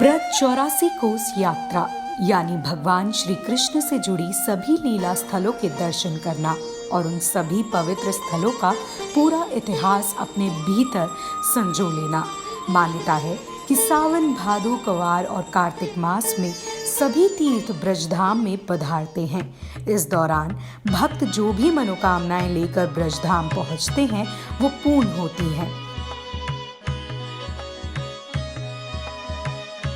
ब्रज 84 कोस यात्रा यानी भगवान श्री कृष्ण से जुड़ी सभी लीला स्थलों के दर्शन करना और उन सभी पवित्र स्थलों का पूरा इतिहास अपने भीतर संजो लेना। मान्यता है कि सावन, भादो, कवार और कार्तिक मास में सभी तीर्थ ब्रजधाम में पधारते हैं। इस दौरान भक्त जो भी मनोकामनाएं लेकर ब्रजधाम पहुंचते हैं वो पूर्ण होती हैं।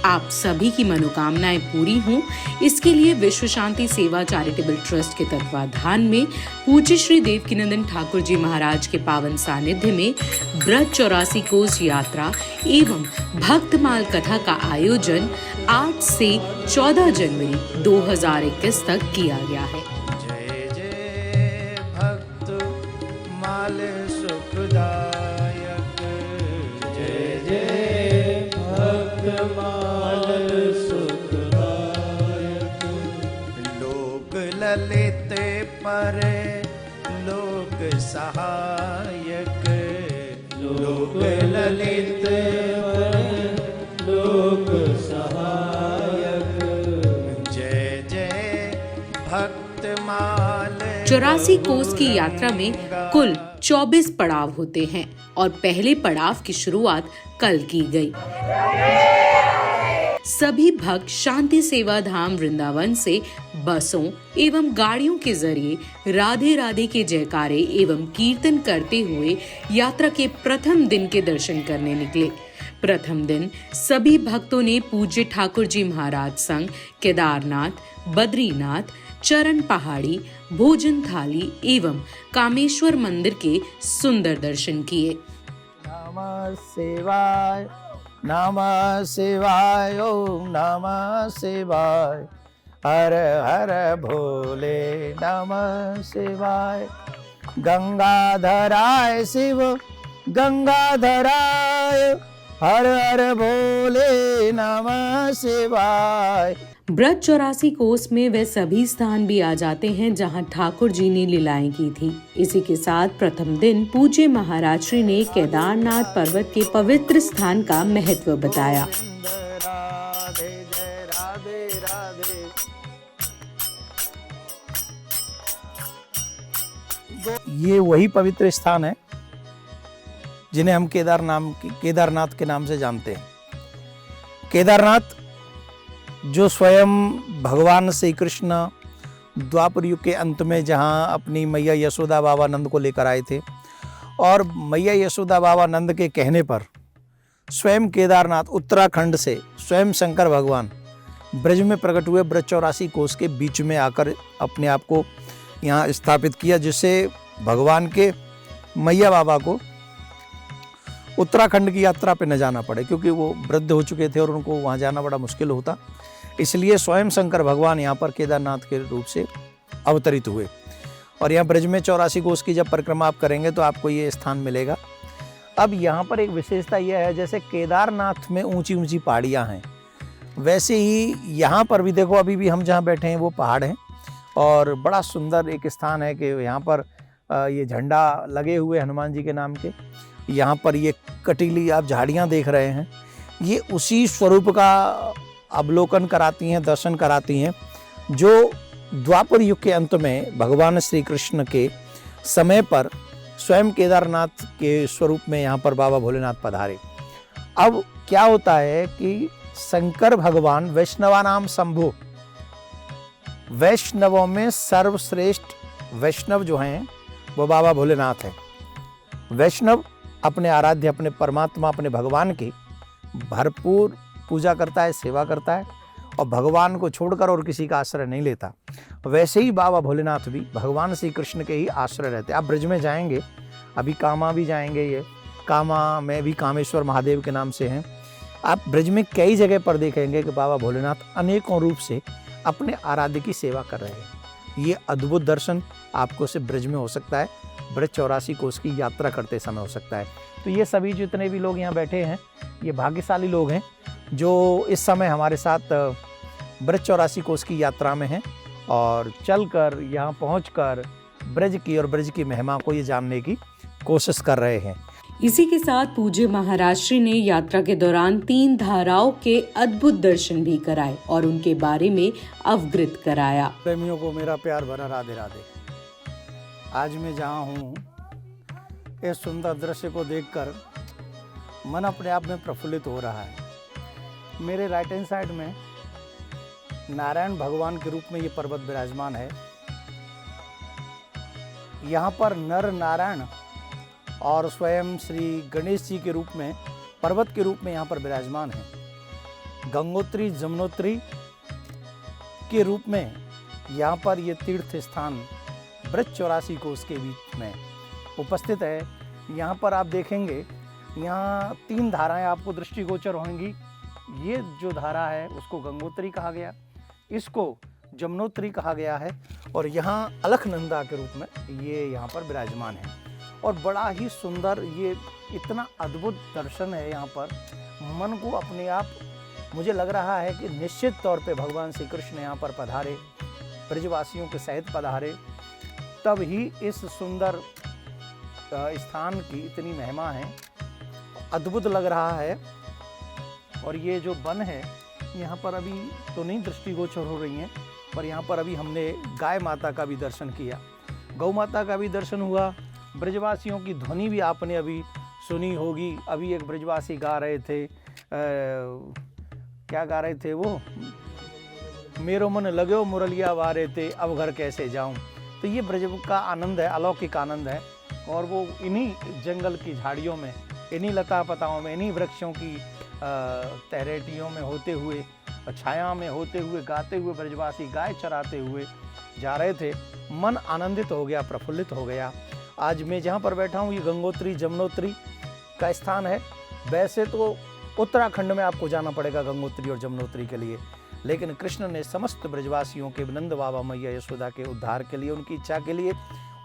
आप सभी की मनोकामनाएं पूरी हों, इसके लिए विश्व शांति सेवा चैरिटेबल ट्रस्ट के तत्वाधान में पूज्य श्री देवकीनंदन ठाकुर जी महाराज के पावन सानिध्य में ब्रज 84 कोस यात्रा एवं भक्तमाल कथा का आयोजन 8 से 14 जनवरी 2021 तक किया गया है। जय जय भक्त माल सुखदायक, जय जय भक्त माल सुखदायक। लोक ललित पर लोक सहायक, लोक ललित पर लोक सहायक। जय जय भक्त माल। 84 कोस की यात्रा में कुल 24 पड़ाव होते हैं और पहले पड़ाव की शुरुआत कल की गई। सभी भक्त शांति सेवा धाम वृंदावन से बसों एवं गाड़ियों के जरिए राधे राधे के जयकारे एवं कीर्तन करते हुए यात्रा के प्रथम दिन के दर्शन करने निकले। प्रथम दिन सभी भक्तों ने पूज्य ठाकुर जी महाराज संग केदारनाथ, बद्रीनाथ, चरण पहाड़ी, भोजन थाली एवं कामेश्वर मंदिर के सुंदर दर्शन किए। नमः शिवाय, नमः शिवाय, ओम नमः शिवाय, हर हर भोले नमः शिवाय। गंगाधराय शिव, गंगाधराय, हर हर भोले नमः शिवाय। ब्रज 84 कोस में वे सभी स्थान भी आ जाते हैं जहां ठाकुर जी ने लीलाएं की थी। इसी के साथ प्रथम दिन पूज्य महाराज श्री ने केदारनाथ पर्वत के पवित्र स्थान का महत्व बताया। राधे जय राधे राधे। ये वही पवित्र स्थान है जिन्हें हम केदारनाथ के नाम से जानते हैं। केदारनाथ जो स्वयं भगवान श्री कृष्ण द्वापर युग के अंत में जहाँ अपनी मैया यशोदा बाबा नंद को लेकर आए थे और मैया यशोदा बाबा नंद के कहने पर स्वयं केदारनाथ उत्तराखंड से स्वयं शंकर भगवान ब्रज में प्रकट हुए। ब्रज 84 कोस के बीच में आकर अपने आप को यहाँ स्थापित किया, जिससे भगवान के मैया बाबा को उत्तराखंड की यात्रा पे न जाना पड़े, क्योंकि वो वृद्ध हो चुके थे और उनको वहाँ जाना बड़ा मुश्किल होता। इसलिए स्वयं शंकर भगवान यहाँ पर केदारनाथ के रूप से अवतरित हुए और यहाँ ब्रज में 84 कोस की जब परिक्रमा आप करेंगे तो आपको ये स्थान मिलेगा। अब यहाँ पर एक विशेषता यह है, जैसे केदारनाथ में ऊंची ऊंची पहाड़ियाँ हैं, वैसे ही यहाँ पर भी देखो, अभी भी हम जहाँ बैठे हैं वो पहाड़ हैं और बड़ा सुंदर एक स्थान है कि यहाँ पर ये झंडा लगे हुए हनुमान जी के नाम के। यहाँ पर ये कटीली आप झाड़ियाँ देख रहे हैं, ये उसी स्वरूप का अवलोकन कराती हैं, दर्शन कराती हैं, जो द्वापर युग के अंत में भगवान श्री कृष्ण के समय पर स्वयं केदारनाथ के स्वरूप में यहाँ पर बाबा भोलेनाथ पधारे। अब क्या होता है कि शंकर भगवान वैष्णवानाम शंभु, वैष्णवों में सर्वश्रेष्ठ वैष्णव जो हैं वो बाबा भोलेनाथ हैं। वैष्णव अपने आराध्य, अपने परमात्मा, अपने भगवान की भरपूर पूजा करता है, सेवा करता है और भगवान को छोड़कर और किसी का आश्रय नहीं लेता। वैसे ही बाबा भोलेनाथ भी भगवान श्री कृष्ण के ही आश्रय रहते हैं। आप ब्रज में जाएंगे, अभी कामा भी जाएंगे, ये कामा में भी कामेश्वर महादेव के नाम से हैं। आप ब्रज में कई जगह पर देखेंगे कि बाबा भोलेनाथ अनेकों रूप से अपने आराध्य की सेवा कर रहे हैं। ये अद्भुत दर्शन आपको सिर्फ ब्रज में हो सकता है, ब्रज 84 कोस की यात्रा करते समय हो सकता है। तो ये सभी जितने भी लोग यहाँ बैठे हैं, ये भाग्यशाली लोग हैं जो इस समय हमारे साथ ब्रज 84 कोस की यात्रा में हैं और चलकर यहाँ पहुँचकर ब्रज की और ब्रज की महिमा को ये जानने की कोशिश कर रहे हैं। इसी के साथ पूज्य महाराज श्री ने यात्रा के दौरान 3 धाराओं के अद्भुत दर्शन भी कराए और उनके बारे में अवगत कराया। प्रेमियों को मेरा प्यार भरा राधे राधे। आज मैं जहाँ हूँ, इस सुंदर दृश्य को देखकर मन अपने आप में प्रफुल्लित हो रहा है। मेरे राइट हैंड साइड में नारायण भगवान के रूप में ये पर्वत विराजमान है। यहाँ पर नर नारायण और स्वयं श्री गणेश जी के रूप में पर्वत के रूप में यहाँ पर विराजमान है। गंगोत्री जमुनोत्री के रूप में यहाँ पर ये तीर्थ स्थान ब्रज 84 कोस के बीच में उपस्थित है। यहाँ पर आप देखेंगे, यहाँ 3 धाराएं आपको दृष्टिगोचर होंगी। ये जो धारा है उसको गंगोत्री कहा गया, इसको जमुनोत्री कहा गया है और यहाँ अलखनंदा के रूप में ये यहाँ पर विराजमान है। और बड़ा ही सुंदर, ये इतना अद्भुत दर्शन है यहाँ पर, मन को अपने आप मुझे लग रहा है कि निश्चित तौर पे भगवान श्री कृष्ण यहाँ पर पधारे, ब्रजवासियों के सहित पधारे, तब ही इस सुंदर स्थान की इतनी महिमा है, अद्भुत लग रहा है। और ये जो वन है, यहाँ पर अभी तो नहीं दृष्टिगोचर हो रही हैं, पर यहाँ पर अभी हमने गाय माता का भी दर्शन किया, गौ माता का भी दर्शन हुआ। ब्रजवासियों की ध्वनि भी आपने अभी सुनी होगी। अभी एक ब्रजवासी गा रहे थे, क्या गा रहे थे वो, मेरो मन लगो मुरलिया वारे थे, अब घर कैसे जाऊं। तो ये ब्रज का आनंद है, अलौकिक आनंद है। और वो इन्हीं जंगल की झाड़ियों में, इन्हीं लता पताओं में, इन्हीं वृक्षों की तहरेटियों में होते हुए, छाया में होते हुए, गाते हुए ब्रजवासी गाय चराते हुए जा रहे थे। मन आनंदित हो गया, प्रफुल्लित हो गया। आज मैं जहाँ पर बैठा हूँ, ये गंगोत्री जमुनोत्री का स्थान है। वैसे तो उत्तराखंड में आपको जाना पड़ेगा गंगोत्री और जमुनोत्री के लिए, लेकिन कृष्ण ने समस्त ब्रजवासियों के, नंद बाबा मैया यशोदा के उद्धार के लिए, उनकी इच्छा के लिए,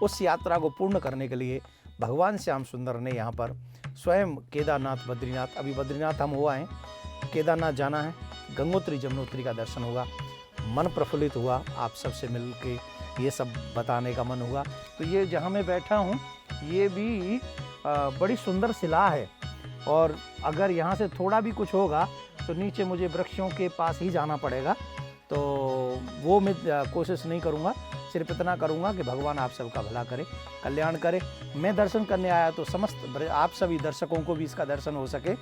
उस यात्रा को पूर्ण करने के लिए भगवान श्याम सुंदर ने यहाँ पर स्वयं केदारनाथ, बद्रीनाथ, अभी बद्रीनाथ हम हुआ हैं, केदारनाथ जाना है, गंगोत्री जमुनोत्री का दर्शन होगा। मन प्रफुल्लित हुआ, आप सबसे मिल के ये सब बताने का मन हुआ। तो ये जहाँ मैं बैठा हूँ, ये भी बड़ी सुंदर शिला है, और अगर यहाँ से थोड़ा भी कुछ होगा तो नीचे मुझे वृक्षों के पास ही जाना पड़ेगा। तो वो मैं कोशिश नहीं करूँगा, सिर्फ इतना करूँगा कि भगवान आप सबका भला करे, कल्याण करे। मैं दर्शन करने आया तो समस्त आप सभी दर्शकों को भी इसका दर्शन हो सके,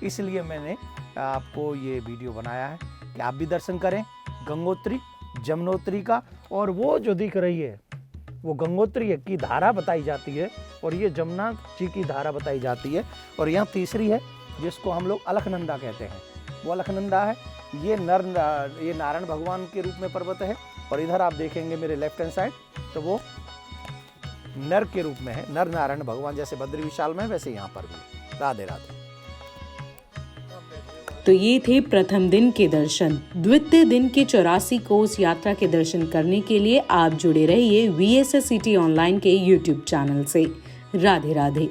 इसलिए मैंने आपको ये वीडियो बनाया है कि आप भी दर्शन करें गंगोत्री जमुनोत्री का। और वो जो दिख रही है वो गंगोत्री की धारा बताई जाती है, और ये जमुना जी की धारा बताई जाती है। और यहाँ तीसरी है जिसको हम लोग अलखनंदा कहते हैं, वो अलखनंदा है। ये नारायण भगवान के रूप में पर्वत है, और इधर आप देखेंगे मेरे लेफ्ट हैंड साइड, तो वो नर के रूप में है, नर नारायण भगवान। जैसे बद्री विशाल में, वैसे यहाँ पर भी। राधे राधे। तो ये थे प्रथम दिन के दर्शन। द्वितीय दिन के 84 कोस यात्रा के दर्शन करने के लिए आप जुड़े रहिए VSS City ऑनलाइन के YouTube चैनल से। राधे राधे।